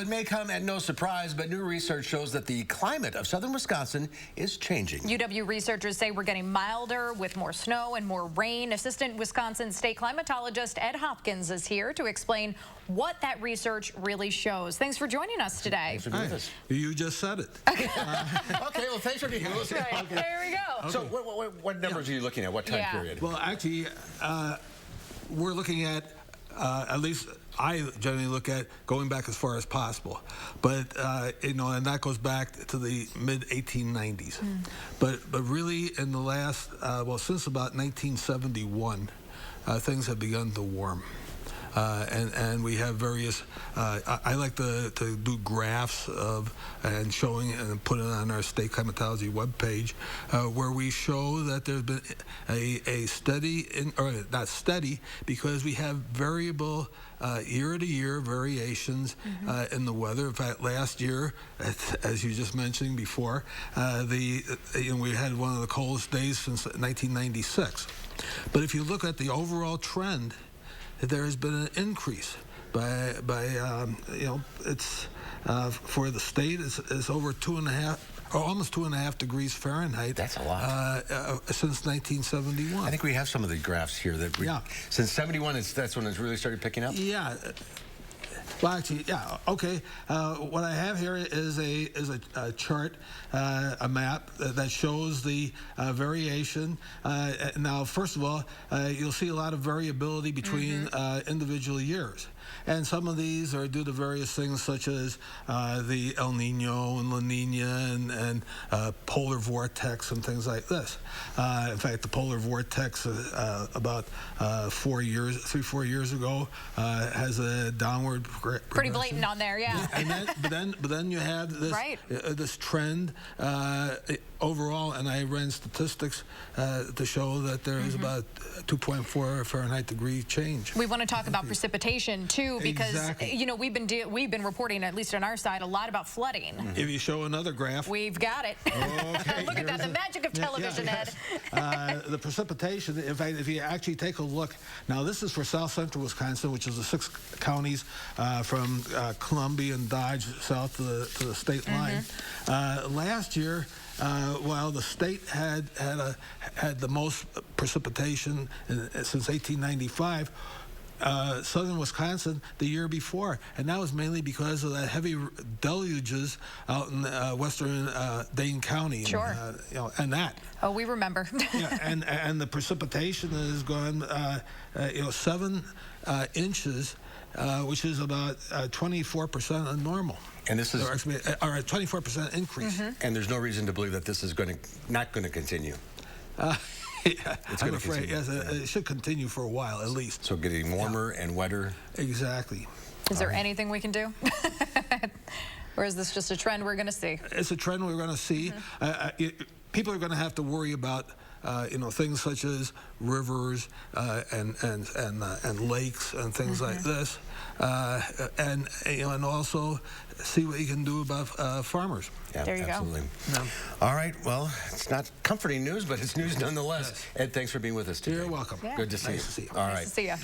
it may come at no surprise, but new research shows that the climate of southern Wisconsin is changing. UW researchers say we're getting milder with more snow and more rain. Assistant Wisconsin State climatologist Ed Hopkins is here to explain what that research really shows. Thanks for joining us today. Thanks for being with us. You just said it. Okay, well, thanks for being with us. Right. Okay. There we go. So what numbers are you looking at? What time period? Well, actually, we're looking at least I generally look at going back as far as possible, but and that goes back to the mid 1890s. But really, in the last since about 1971, things have begun to warm. And we have various. I like to do graphs of and showing and put it on our state climatology webpage, where we show that there's been a steady, or not steady, because we have variable year-to-year variations in the weather. In fact, last year, as you just mentioned before, we had one of the coldest days since 1996. But if you look at the overall trend, there has been an increase it's for the state it's over 2.5 or almost 2.5 degrees Fahrenheit. That's a lot. Since 1971. I think we have some of the graphs here that since 71 that's when it's really started picking up. Yeah. Well, actually, yeah. Okay. What I have here is a chart, a map that shows the variation. Now, first of all, you'll see a lot of variability between individual years. And some of these are due to various things such as the El Nino and La Nina and polar vortex and things like this. In fact, the polar vortex about 4 years ago has a downward pretty blatant on there, yeah. And but then you have this this trend overall, and I ran statistics to show that there is about 2.4 Fahrenheit degree change. We want to talk about precipitation too, because we've been reporting, at least on our side, a lot about flooding. If you show another graph, we've got it. Okay, look at that, the magic of television, Ed. The precipitation, in fact, if you actually take a look, now this is for south central Wisconsin, which is the 6 counties from Columbia and Dodge south to the state line. Last year, while the state had the most precipitation since 1895, southern Wisconsin the year before, and that was mainly because of the heavy deluges out in western Dane County. Sure. And that. Oh, we remember. Yeah, and the precipitation has gone 7 inches, which is about 24% of normal. And this is or 24% increase. And there's no reason to believe that this is not going to continue. Yeah, I'm afraid it should continue for a while at least. So getting warmer and wetter. Exactly. Is there anything we can do? Or is this just a trend we're going to see? It's a trend we're going to see. People are going to have to worry about things such as rivers and lakes and things like this, and also see what you can do about farmers. Yeah, there you absolutely. go. Yeah. All right. Well, it's not comforting news, but it's news nonetheless. Ed, thanks for being with us today. You're welcome. Yeah. Good to see you. Nice to see you. All right. Nice to see you.